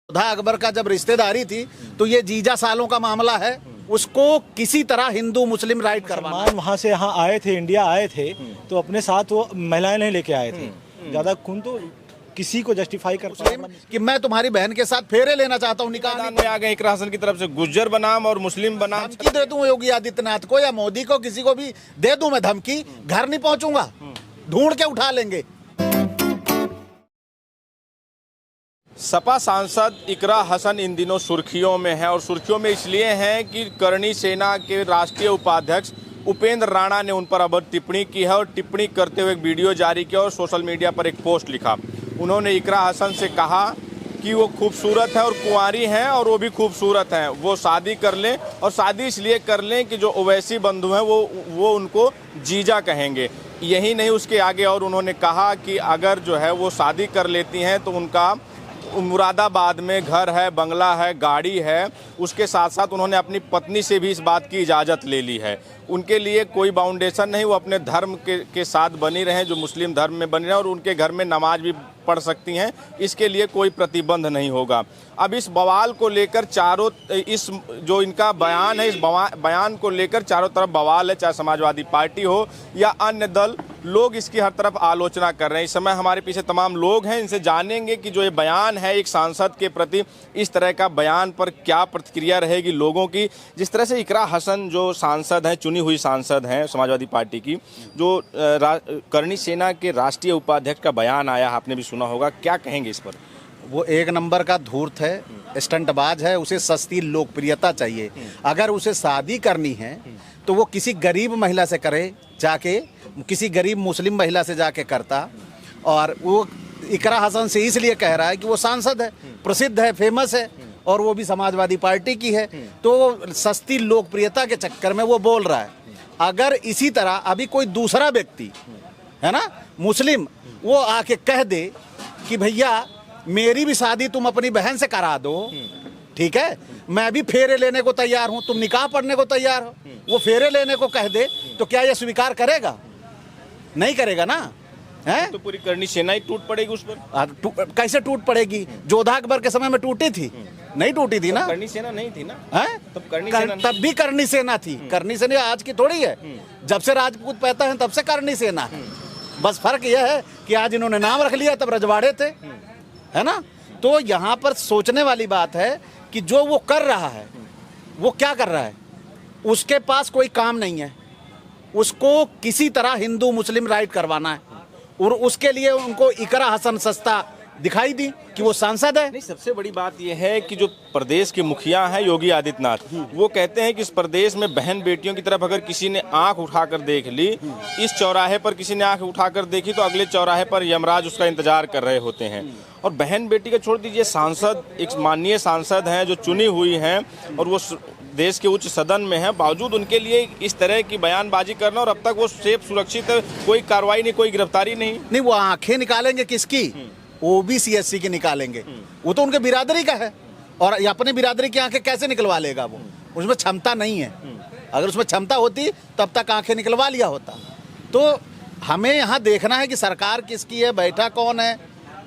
जोधा अकबर का जब रिश्तेदारी थी तो ये जीजा सालों का मामला है, उसको किसी तरह हिंदू मुस्लिम राइट करवाना। वहाँ से यहाँ आए थे, इंडिया आए थे, तो अपने साथ वो महिलाएं नहीं लेके आए थे। ज्यादा खून तो किसी को जस्टिफाई कर कि मैं तुम्हारी बहन के साथ फेरे लेना चाहता हूँ, निकाह मैदान में आ गए इकरा हसन की तरफ से गुज्जर बनाम और मुस्लिम बनाम। धमकी दे दूं योगी आदित्यनाथ को या मोदी को, किसी को भी दे दूं मैं धमकी, घर नहीं पहुंचूंगा, ढूंढ के उठा लेंगे। सपा सांसद इकरा हसन इन दिनों सुर्खियों में है और सुर्खियों में इसलिए हैं कि करणी सेना के राष्ट्रीय उपाध्यक्ष उपेंद्र राणा ने उन पर अब टिप्पणी की है और टिप्पणी करते हुए एक वीडियो जारी किया और सोशल मीडिया पर एक पोस्ट लिखा। उन्होंने इकरा हसन से कहा कि वो खूबसूरत है और कुंवारी हैं और वो भी खूबसूरत हैं, वो शादी कर लें और शादी इसलिए कर लें कि जो ओवैसी बंधु हैं वो उनको जीजा कहेंगे। यही नहीं, उसके आगे और उन्होंने कहा कि अगर जो है वो शादी कर लेती हैं तो उनका मुरादाबाद में घर है, बंगला है, गाड़ी है। उसके साथ साथ उन्होंने अपनी पत्नी से भी इस बात की इजाज़त ले ली है। उनके लिए कोई बाउंडेशन नहीं, वो अपने धर्म के साथ बनी रहें, जो मुस्लिम धर्म में बनी रहें, और उनके घर में नमाज भी पढ़ सकती हैं, इसके लिए कोई प्रतिबंध नहीं होगा। अब इस बवाल को लेकर इस जो इनका बयान है, इस बयान को लेकर चारों तरफ बवाल है, चाहे समाजवादी पार्टी हो या अन्य दल, लोग इसकी हर तरफ आलोचना कर रहे हैं। इस समय हमारे पीछे तमाम लोग हैं, इनसे जानेंगे कि जो ये बयान है एक सांसद के प्रति, इस तरह का बयान पर क्या प्रतिक्रिया रहेगी लोगों की। जिस तरह से इकरा हसन जो सांसद हैं, चुनी हुई सांसद हैं समाजवादी पार्टी की, जो करणी सेना के राष्ट्रीय उपाध्यक्ष का बयान आया, आपने भी सुना होगा, क्या कहेंगे इस पर? वो एक नंबर का धूर्त है, स्टंटबाज है, उसे सस्ती लोकप्रियता चाहिए। अगर उसे शादी करनी है तो वो किसी गरीब महिला से करे, जाके किसी गरीब मुस्लिम महिला से जाके करता। और वो इकरा हसन से इसलिए कह रहा है कि वो सांसद है, प्रसिद्ध है, फेमस है, और वो भी समाजवादी पार्टी की है, तो सस्ती लोकप्रियता के चक्कर में वो बोल रहा है। अगर इसी तरह अभी कोई दूसरा व्यक्ति है ना, मुस्लिम, वो आके कह दे कि भैया मेरी भी शादी तुम अपनी बहन से करा दो, ठीक है, मैं भी फेरे लेने को तैयार हूं, तुम निकाह पढ़ने को तैयार हो, वो फेरे लेने को कह दे, तो क्या ये स्वीकार करेगा? नहीं करेगा ना, है? तो पूरी करणी सेना ही टूट पड़ेगी उस पर। कैसे टूट पड़ेगी? जोधा अकबर के समय में टूटी थी? नहीं टूटी थी ना। करणी सेना नहीं थी ना, है? तब भी करणी सेना थी। करणी सेना आज की थोड़ी है, जब से राजपूत पैदा है तब से करणी सेना है। बस फर्क यह है कि आज इन्होंने नाम रख लिया, तब रजवाड़े थे, है ना। तो यहाँ पर सोचने वाली बात है कि जो वो कर रहा है, वो क्या कर रहा है? उसके पास कोई काम नहीं है, उसको किसी तरह हिंदू मुस्लिम राइट करवाना है, और उसके लिए उनको इकरा हसन सस्ता दिखाई दी कि वो सांसद है। नहीं, सबसे बड़ी बात यह है कि जो प्रदेश के मुखिया हैं योगी आदित्यनाथ, वो कहते हैं कि इस प्रदेश में बहन बेटियों की तरफ अगर किसी ने आंख उठाकर देख ली, इस चौराहे पर किसी ने आंख उठाकर देखी, तो अगले चौराहे पर यमराज उसका इंतजार कर रहे होते हैं। और बहन बेटी का छोड़ दीजिए, सांसद, एक माननीय सांसद हैं जो चुनी हुई हैं और वो देश के उच्च सदन में है, बावजूद उनके लिए इस तरह की बयानबाजी करना, और अब तक वो सेफ सुरक्षित है, कोई कार्रवाई नहीं, कोई गिरफ्तारी नहीं। वो आंखें निकालेंगे किसकी? ओबीसी एससी की निकालेंगे। वो तो उनके बिरादरी का है, और अपने बिरादरी की आंखें कैसे निकलवा लेगा वो? उसमें क्षमता नहीं है। अगर उसमें क्षमता होती तब तक आंखें निकलवा लिया होता। तो हमें यहाँ देखना है कि सरकार किसकी है, बैठा कौन है,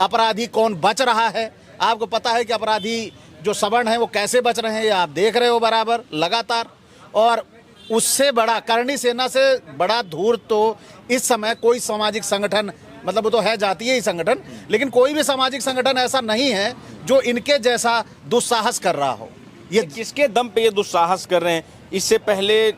अपराधी कौन बच रहा है। आपको पता है कि अपराधी जो सवर्ण है वो कैसे बच रहे हैं, ये आप देख रहे हो बराबर, लगातार। और उससे बड़ा, करणी सेना से बड़ा धूर्त तो इस समय कोई सामाजिक संगठन, मतलब वो तो है जातीय ही संगठन, लेकिन कोई भी सामाजिक संगठन ऐसा नहीं है जो इनके जैसा दुस्साहस कर रहा हो। ये किसके दम पे ये दुस्साहस कर रहे हैं? इससे पहले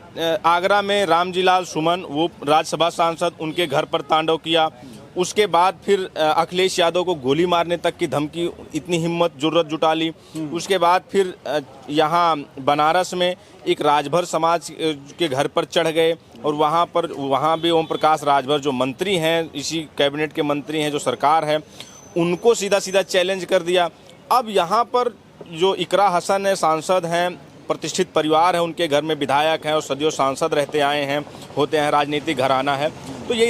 आगरा में रामजीलाल सुमन, वो राज्यसभा सांसद, उनके घर पर तांडव किया। उसके बाद फिर अखिलेश यादव को गोली मारने तक की धमकी, इतनी हिम्मत जुर्रत जुटा ली। उसके बाद फिर यहाँ बनारस में एक राजभर समाज के घर पर चढ़ गए, और वहाँ भी ओम प्रकाश राजभर जो मंत्री हैं, इसी कैबिनेट के मंत्री हैं, जो सरकार है, उनको सीधा सीधा चैलेंज कर दिया। अब यहाँ पर जो इकरा हसन है, सांसद हैं, प्रतिष्ठित परिवार है, उनके घर में विधायक हैं और सदियों सांसद रहते आए हैं, होते हैं, राजनीतिक घराना है, तो ये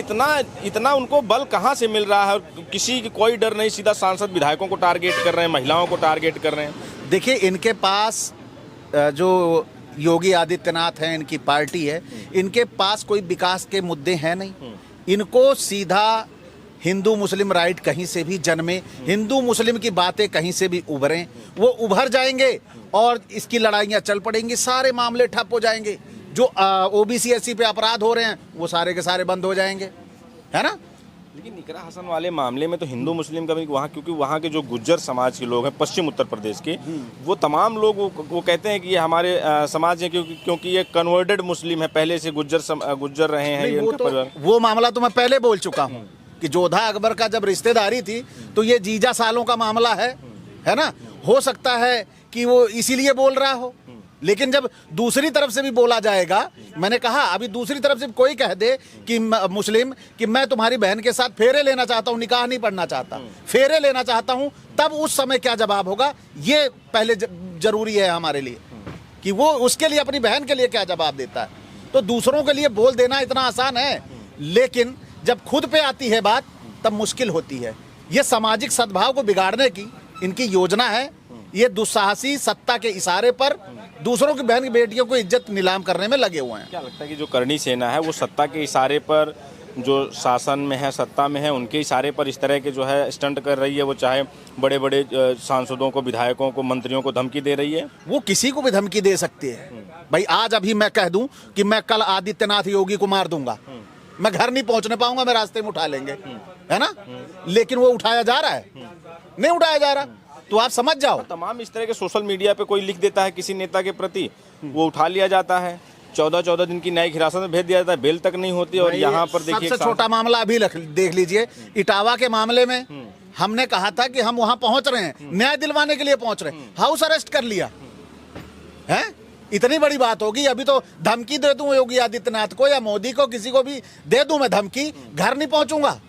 इतना उनको बल कहाँ से मिल रहा है? किसी की कोई डर नहीं, सीधा सांसद विधायकों को टारगेट कर रहे हैं, महिलाओं को टारगेट कर रहे हैं। देखिए, इनके पास जो योगी आदित्यनाथ हैं, इनकी पार्टी है, इनके पास कोई विकास के मुद्दे हैं नहीं। इनको सीधा हिंदू मुस्लिम राइट कहीं से भी जन्मे, हिंदू मुस्लिम की बातें कहीं से भी उभरें, वो उभर जाएंगे और इसकी लड़ाइयाँ चल पड़ेंगी, सारे मामले ठप हो जाएंगे। जो ओबीसी एससी पे अपराध हो रहे हैं वो सारे के सारे बंद हो जाएंगे, है ना। लेकिन इकरा हसन वाले मामले में तो हिंदू मुस्लिम का भी वहाँ, क्योंकि वहाँ के जो गुज्जर समाज के लोग हैं पश्चिम उत्तर प्रदेश के, वो तमाम लोग वो कहते हैं कि ये हमारे समाज है, क्योंकि ये कन्वर्टेड मुस्लिम है, पहले से गुज्जर रहे हैं। ये उनका परिवार, वो मामला तो मैं पहले बोल चुका हूँ कि जोधा अकबर का जब रिश्तेदारी थी तो ये जीजा सालों का मामला है ना। हो सकता है कि वो इसीलिए बोल रहा हो, लेकिन जब दूसरी तरफ से भी बोला जाएगा, मैंने कहा अभी दूसरी तरफ से कोई कह दे कि मुस्लिम कि मैं तुम्हारी बहन के साथ फेरे लेना चाहता हूँ, निकाह नहीं पढ़ना चाहता, फेरे लेना चाहता हूँ, तब उस समय क्या जवाब होगा, ये पहले जरूरी है हमारे लिए कि वो उसके लिए, अपनी बहन के लिए क्या जवाब देता है। तो दूसरों के लिए बोल देना इतना आसान है, लेकिन जब खुद पे आती है बात तब मुश्किल होती है। ये सामाजिक सद्भाव को बिगाड़ने की इनकी योजना है। ये दुस्साहसी सत्ता के इशारे पर दूसरों की बहन बेटियों को इज्जत नीलाम करने में लगे हुए हैं। क्या लगता है कि जो करनी सेना है वो सत्ता के इशारे पर, जो शासन में है, सत्ता में है, उनके इशारे पर इस तरह के जो है स्टंट कर रही है? वो चाहे बड़े बड़े सांसदों को, विधायकों को, मंत्रियों को धमकी दे रही है। वो किसी को भी धमकी दे सकती है भाई। आज अभी मैं कह दूं कि मैं कल आदित्यनाथ योगी को मार दूंगा, मैं घर नहीं पहुंचने पाऊंगा, मैं रास्ते में उठा लेंगे, है ना। लेकिन वो उठाया जा रहा है, नहीं उठाया जा रहा, तो आप समझ जाओ। तमाम इस तरह के सोशल मीडिया पे कोई लिख देता है किसी नेता के प्रति, वो उठा लिया जाता है, 14-14 दिन की न्यायिक हिरासत में भेज दिया जाता है, बेल तक नहीं होती। और यहाँ पर देखिए सबसे छोटा मामला अभी देख लीजिए, इटावा के मामले में हमने कहा था कि हम वहां पहुंच रहे हैं, न्याय दिलवाने के लिए पहुंच रहे हैं, हाउस अरेस्ट कर लिया है। इतनी बड़ी बात होगी, अभी तो धमकी दे दूं योगी आदित्यनाथ को या मोदी को, किसी को भी दे दूं मैं धमकी, घर नहीं पहुंचूंगा,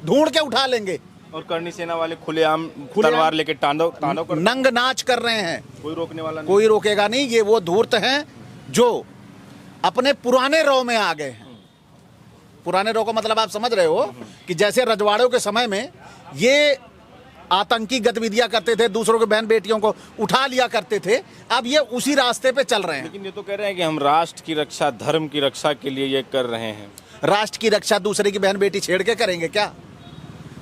ढूंढ के उठा लेंगे। और करनी सेना वाले खुलेआम तलवार लेके तांडव नंग नाच कर रहे हैं, कोई रोकने वाला नहीं, कोई रोकेगा नहीं। ये वो धूर्त हैं जो अपने पुराने रौ में आ गए हैं। पुराने रौ का मतलब आप समझ रहे हो कि जैसे रजवाड़ों के समय में ये आतंकी गतिविधियां करते थे, दूसरों के बहन बेटियों को उठा लिया करते थे, अब ये उसी रास्ते पे चल रहे हैं। लेकिन ये तो कह रहे हैं कि हम राष्ट्र की रक्षा, धर्म की रक्षा के लिए ये कर रहे हैं। राष्ट्र की रक्षा दूसरे की बहन बेटी छेड़ के करेंगे क्या?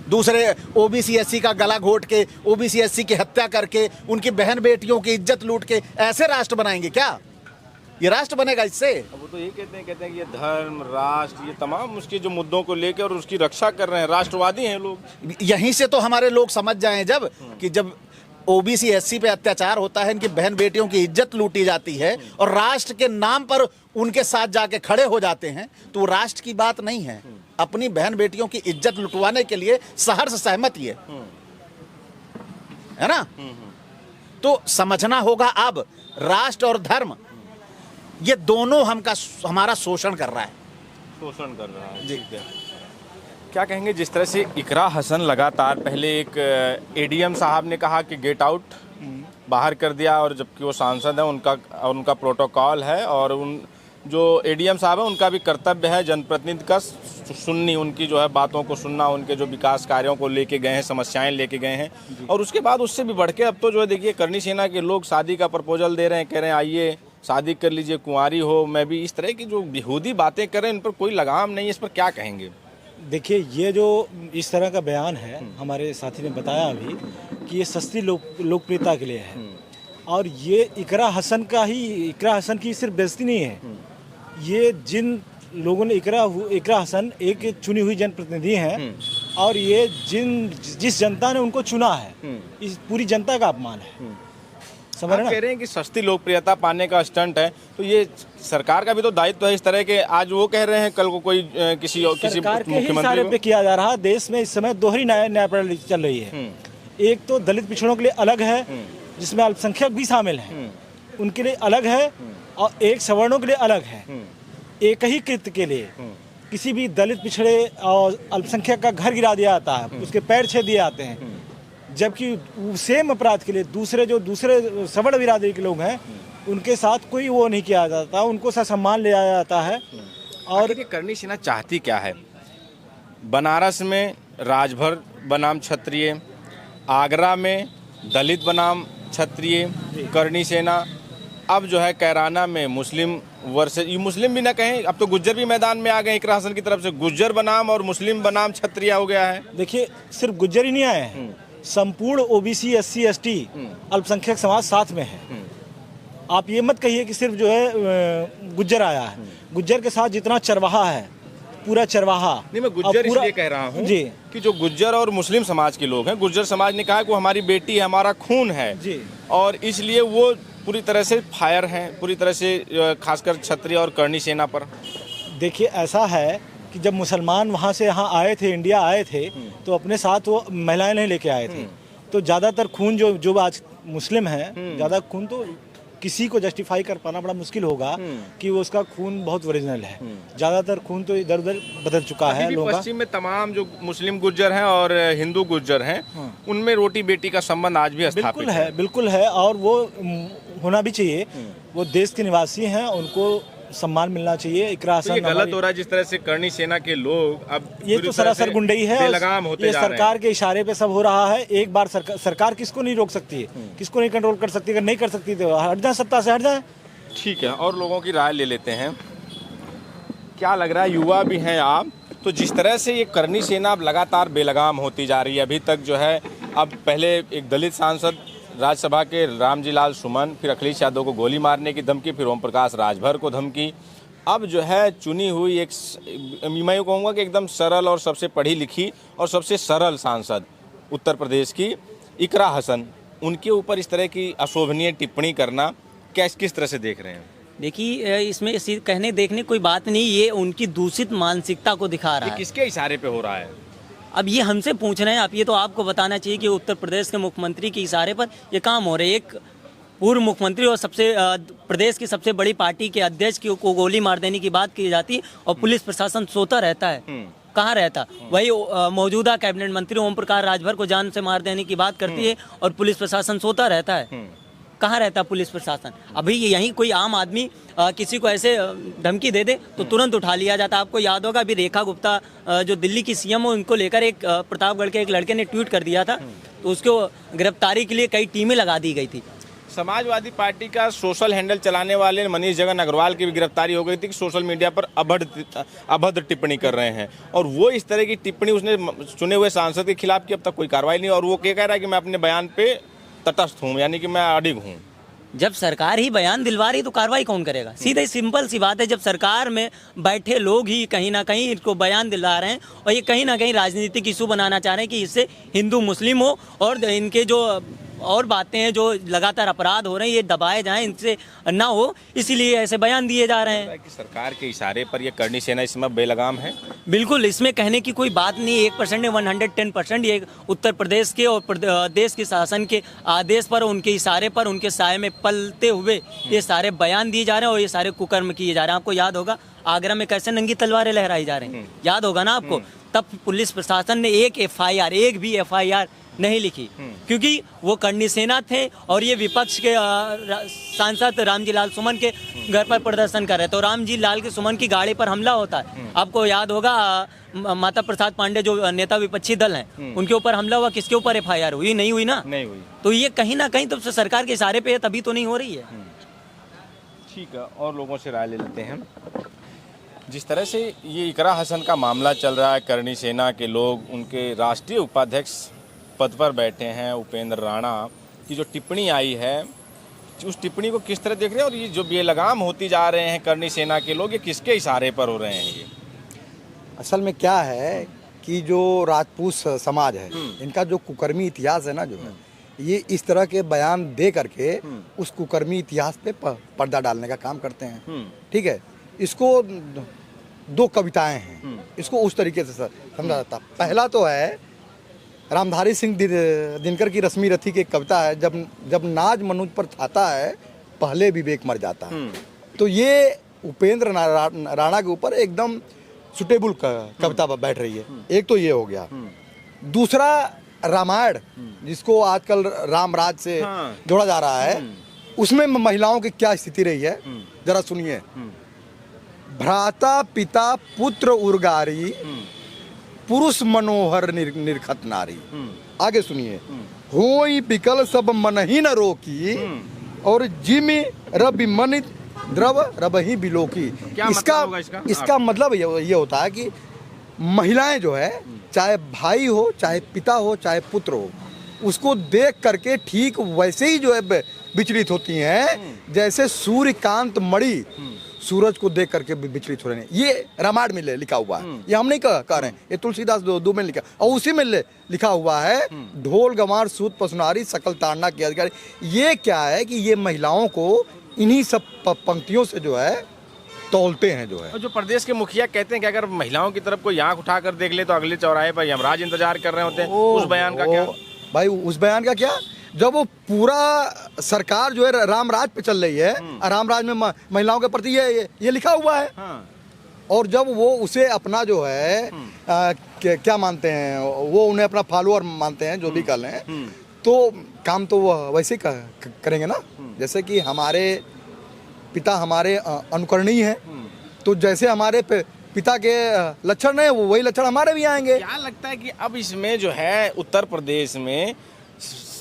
दूसरे ओबीसी एससी का गला घोट के, ओबीसी एससी की हत्या करके, उनकी बहन बेटियों की इज्जत लूट के ऐसे राष्ट्र बनाएंगे क्या? ये राष्ट्र बनेगा इससे? वो तो ये कहते हैं कि ये धर्म, राष्ट्र, ये तमाम उसके जो मुद्दों को लेकर और उसकी रक्षा कर रहे हैं, राष्ट्रवादी हैं लोग। यहीं से तो हमारे लोग समझ जाएं जब ओबीसी एससी पे अत्याचार होता है, इनकी बहन बेटियों की इज्जत लूटी जाती है और राष्ट्र के नाम पर उनके साथ जाके खड़े हो जाते हैं, तो राष्ट्र की बात नहीं है। अपनी बहन बेटियों की इज्जत लुटवाने के लिए सहर्ष सहमति है ना। तो समझना होगा अब राष्ट्र और धर्म ये दोनों हमारा शोषण कर रहा है, ठीक है। क्या कहेंगे जिस तरह से इकरा हसन लगातार, पहले एक एडीएम साहब ने कहा कि गेट आउट, बाहर कर दिया, और जबकि वो सांसद है, उनका प्रोटोकॉल है, और उन जो एडीएम साहब है उनका भी कर्तव्य है जनप्रतिनिधि का सुननी, उनकी जो है बातों को सुनना, उनके जो विकास कार्यों को लेके गए हैं, समस्याएं लेके गए हैं। और उसके बाद उससे भी बढ़ के अब तो जो है देखिए करनी सेना के लोग शादी का प्रपोजल दे रहे हैं, कह रहे हैं आइए शादी कर लीजिए, कुंवारी हो मैं भी, इस तरह की जो बेहूदी बातें कर रहे हैं, इन पर कोई लगाम नहीं है। इस पर क्या कहेंगे? देखिए, ये जो इस तरह का बयान है, हमारे साथी ने बताया अभी कि ये सस्ती लोकप्रियता के लिए है, और ये इकरा हसन की सिर्फ बेइज्जती नहीं है। ये जिन लोगों ने इकरा हसन एक चुनी हुई जनप्रतिनिधि हैं, और ये जिस जनता ने उनको चुना है, इस पूरी जनता का अपमान है। समझ कह रहे हैं कि सस्ती लोकप्रियता पाने का स्टंट है, तो ये सरकार का भी तो दायित्व है इस तरह के। आज वो कह रहे हैं, कल को कोई किसी मुख्यमंत्री पे किया जा रहा है। देश में इस समय दो ही न्याय प्रणाली चल रही है। एक तो दलित पिछड़ों के लिए अलग है, जिसमें अल्पसंख्यक भी शामिल हैं, उनके लिए अलग है, और एक सवर्णों के लिए अलग है। एक ही कृत्य के लिए किसी भी दलित पिछड़े और अल्पसंख्यक का घर गिरा दिया जाता है, उसके पैर छेद दिए जाते हैं, जबकि सेम अपराध के लिए दूसरे सवर्ण बिरादरी के लोग हैं, उनके साथ कोई वो नहीं किया जाता, उनको सम्मान लिया जाता है। और करनी सेना चाहती क्या है? बनारस में राजभर बनाम क्षत्रिय, आगरा में दलित बनाम क्षत्रिय, करनी सेना, अब जो है कैराना में मुस्लिम वर्सेस, ये मुस्लिम भी ना कहें, अब तो गुज्जर भी मैदान में आ गए इकरा हसन की तरफ से। गुज्जर बनाम और मुस्लिम बनाम क्षत्रिय हो गया है। देखिए सिर्फ गुज्जर ही नहीं आए हैं, संपूर्ण ओबीसी SC ST अल्पसंख्यक समाज साथ में है। आप ये मत कहिए कि सिर्फ जो है गुज्जर आया है। गुज्जर के साथ जितना चरवाहा है, पूरा चरवाहा। नहीं, मैं गुज्जर इसलिए कह रहा हूँ जी कि जो गुज्जर और मुस्लिम समाज के लोग हैं, गुज्जर समाज ने कहा कि वो हमारी बेटी है, हमारा खून है जी, और इसलिए वो पूरी तरह से फायर हैं, पूरी तरह से खासकर क्षत्रिय और करणी सेना पर। देखिए ऐसा है कि जब मुसलमान वहाँ से यहाँ आए थे, इंडिया आए थे, तो अपने साथ वो महिलाएं नहीं लेके आए थे। तो ज़्यादातर खून जो आज मुस्लिम है, ज़्यादा खून तो किसी को जस्टिफाई कर पाना बड़ा मुश्किल होगा कि वो उसका खून बहुत ओरिजिनल है। ज़्यादातर खून तो इधर उधर बदल चुका है लोगों का। पश्चिम में तमाम जो मुस्लिम गुज्जर हैं और हिंदू गुज्जर हैं, उनमें रोटी बेटी का संबंध आज भी स्थापित है। बिल्कुल है, और वो होना भी चाहिए। वो देश के निवासी हैं, उनको सम्मान मिलना चाहिए। इकरा हसन, ये गलत हो रहा है जिस तरह से करणी सेना के लोग अब ये तो सरासर गुंडई है। बेलगाम होते ये जा रहे हैं। सरकार के इशारे पे सब हो रहा है। एक बार सरकार किसको नहीं रोक सकती है, किसको नहीं कंट्रोल कर सकती। अगर नहीं कर सकती तो हट जाए, सत्ता से हट जाए। ठीक है, और लोगों की राय ले लेते हैं। क्या लग रहा है, युवा भी हैं आप, तो जिस तरह से ये करणी सेना अब लगातार बेलगाम होती जा रही है, अभी तक जो है, अब पहले एक दलित सांसद राज्यसभा के रामजी लाल सुमन, फिर अखिलेश यादव को गोली मारने की धमकी, फिर ओम प्रकाश राजभर को धमकी। अब जो है चुनी हुई एक, मैं यूँ कहूँगा कि एकदम सरल और सबसे पढ़ी लिखी और सबसे सरल सांसद उत्तर प्रदेश की इकरा हसन, उनके ऊपर इस तरह की अशोभनीय टिप्पणी करना किस तरह से देख रहे हैं? देखिए इसमें कहने देखने कोई बात नहीं, ये उनकी दूषित मानसिकता को दिखा रहा ये है। किसके इशारे पे हो रहा है? अब ये हमसे पूछ रहे हैं, अब ये तो आपको बताना चाहिए कि उत्तर प्रदेश के मुख्यमंत्री के इशारे पर ये काम हो रहे हैं। एक पूर्व मुख्यमंत्री और सबसे प्रदेश की सबसे बड़ी पार्टी के अध्यक्ष को गोली मार देने की बात की जाती और पुलिस प्रशासन सोता रहता है। कहाँ रहता? वही मौजूदा कैबिनेट मंत्री ओम प्रकाश राजभर को जान से मार देने की बात करती है और पुलिस प्रशासन सोता रहता है। कहाँ रहता पुलिस प्रशासन? अभी यहीं कोई आम आदमी किसी को ऐसे धमकी दे दे तो तुरंत उठा लिया जाता। आपको याद होगा अभी रेखा गुप्ता जो दिल्ली की CM हो, उनको लेकर एक प्रतापगढ़ के एक लड़के ने ट्वीट कर दिया था, तो उसको गिरफ्तारी के लिए कई टीमें लगा दी गई थी। समाजवादी पार्टी का सोशल हैंडल चलाने वाले मनीष जगन अग्रवाल की भी गिरफ्तारी हो गई थी कि सोशल मीडिया पर अभद्र टिप्पणी कर रहे हैं, और वो इस तरह की टिप्पणी उसने चुने हुए सांसद के खिलाफ की, अब तक कोई कार्रवाई नहीं। और वो क्या कह रहा है कि मैं अपने बयान पे तटस्थ हूँ, यानी कि मैं अडिग हूँ। जब सरकार ही बयान दिलवा रही तो कार्रवाई कौन करेगा? सीधे सिंपल सी बात है, जब सरकार में बैठे लोग ही कहीं ना कहीं इनको बयान दिला रहे हैं और ये कहीं ना कहीं राजनीतिक इशू बनाना चाह रहे हैं कि इससे हिंदू मुस्लिम हो और इनके जो और बातें हैं जो लगातार अपराध हो रहे हैं ये दबाए जाएं, इनसे ना हो, इसीलिए ऐसे बयान दिए जा रहे हैं। कि सरकार के इशारे पर ये करणी सेना इसमें बेलगाम है। बिल्कुल, इसमें कहने की कोई बात नहीं। 1% नहीं 110% ये उत्तर प्रदेश के और देश के शासन के आदेश पर, उनके इशारे पर, उनके साये में पलते हुए ये सारे बयान दिए जा रहे हैं और ये सारे कुकर्म किए जा रहे हैं। आपको याद होगा आगरा में कैसे नंगी तलवारें लहराई जा रही हैं, याद होगा ना आपको? तब पुलिस प्रशासन ने एक भी FIR नहीं लिखी, क्योंकि वो करणी सेना थे और ये विपक्ष के सांसद रामजी लाल सुमन के घर पर प्रदर्शन कर रहे थे। तो रामजी लाल के सुमन की गाड़ी पर हमला होता है। आपको याद होगा माता प्रसाद पांडे जो नेता विपक्षी दल हैं, उनके ऊपर हमला हुआ, किसके ऊपर FIR हुई? नहीं हुई ना, नहीं हुई। तो ये कहीं ना कहीं तो सरकार के इशारे पे है, तभी तो नहीं हो रही है। ठीक है, और लोगों से राय ले लेते हैं। जिस तरह से ये इकरा हसन का मामला चल रहा है, करणी सेना के लोग उनके राष्ट्रीय उपाध्यक्ष पद पर बैठे हैं उपेंद्र राणा की जो टिप्पणी आई है, उस टिप्पणी को किस तरह देख रहे हैं? और ये जो बेलगाम होती जा रहे हैं करणी सेना के लोग, ये किसके इशारे पर हो रहे हैं? ये असल में क्या है कि जो राजपूत समाज है, इनका जो कुकर्मी इतिहास है ना, जो है ये इस तरह के बयान दे करके उस कुकर्मी इतिहास पे पर्दा डालने का काम करते हैं। ठीक है, इसको 2 कविताएं हैं, इसको उस तरीके से समझा जाता। पहला तो है रामधारी सिंह दिनकर की रश्मि रथी की एक कविता है, जब नाज मनुज पर छाता है पहले विवेक मर जाता है। तो ये उपेंद्र राणा के ऊपर एकदम सुटेबल कविता बैठ रही है। एक तो ये हो गया। दूसरा रामायण, जिसको आजकल रामराज से जोड़ा जा रहा है, उसमें महिलाओं की क्या स्थिति रही है जरा सुनिए। भ्राता पिता पुत्र उर्गारी, पुरुष मनोहर निरखत नारी। आगे सुनिए। होई बिकल सब मन ही न रोकी, और जिमी रबी मनित द्रव रबही बिलोकी। क्या मतलब होगा इसका? इसका मतलब ये होता है कि महिलाएं जो है, चाहे भाई हो, चाहे पिता हो, चाहे पुत्र हो, उसको देख करके ठीक वैसे ही जो है विचलित होती हैं जैसे सूर्यकांत मणि सूरज को देख करके विचलित हो रहे हैं। ये रामायण में लिखा हुआ है, ये हम नहीं कह रहे हैं, ये तुलसीदास दो में लिखा, और उसी में लिखा हुआ है ढोल गंवार सूत पसुनारी सकल ताड़ना के अधिकारी। ये क्या है कि ये महिलाओं को इन्हीं सब पंक्तियों से जो है तौलते हैं जो है। और जो प्रदेश के मुखिया कहते हैं कि अगर महिलाओं की तरफ कोई आंख उठाकर देख ले तो अगले चौराहे पर यमराज इंतजार कर रहे होते हैं, उस बयान का क्या? भाई उस बयान का क्या, जब वो पूरा सरकार जो है राम राज पे चल रही है, राम राज में महिलाओं के प्रति ये लिखा हुआ है। और जब वो उसे अपना जो है क्या मानते हैं, वो उन्हें अपना फॉलोअर मानते हैं, जो भी कर लें, तो काम तो वो वैसे करेंगे ना। जैसे कि हमारे पिता हमारे अनुकरणीय हैं, तो जैसे हमारे पिता के लक्षण हैं, वो वही लक्षण हमारे भी आएंगे। क्या लगता है कि अब इसमें जो है उत्तर प्रदेश में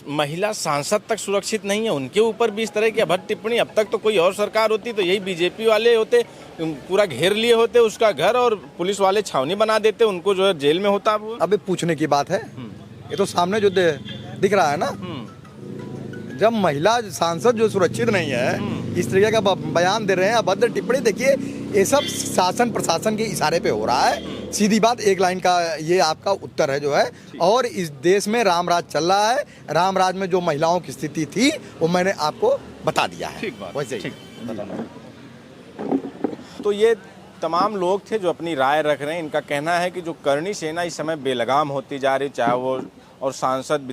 महिला सांसद तक सुरक्षित नहीं है, उनके ऊपर भी इस तरह की अभद्र टिप्पणी? अब तक तो कोई और सरकार होती तो यही बीजेपी वाले होते, पूरा घेर लिए होते उसका घर, और पुलिस वाले छावनी बना देते, उनको जो है जेल में होता। अबे पूछने की बात है, ये तो सामने जो दिख रहा है ना। जब महिला सांसद जो सुरक्षित नहीं है, इस तरीके का बयान दे रहे हैं, अभद्र टिप्पणी, देखिए ये सब शासन प्रशासन के इशारे पे हो रहा है। सीधी बात, एक लाइन का ये आपका उत्तर है जो है। और इस देश में रामराज चल रहा है, रामराज में जो महिलाओं की स्थिति थी वो मैंने आपको बता दिया है। ठीक बात, वैसे ही। तो ये तमाम लोग थे जो अपनी राय रख रहे हैं। इनका कहना है कि जो करणी सेना इस समय बेलगाम होती जा रही, चाहे वो और सांसद,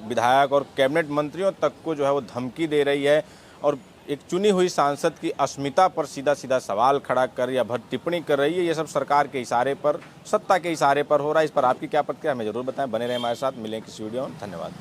विधायक और कैबिनेट मंत्रियों तक को जो है वो धमकी दे रही है, और एक चुनी हुई सांसद की अस्मिता पर सीधा सीधा सवाल खड़ा कर या भद्द टिप्पणी कर रही है। ये सब सरकार के इशारे पर, सत्ता के इशारे पर हो रहा है। इस पर आपकी क्या प्रतिक्रिया, हमें जरूर बताएं। बने रहें हमारे साथ, मिलें किसी वीडियो में। धन्यवाद।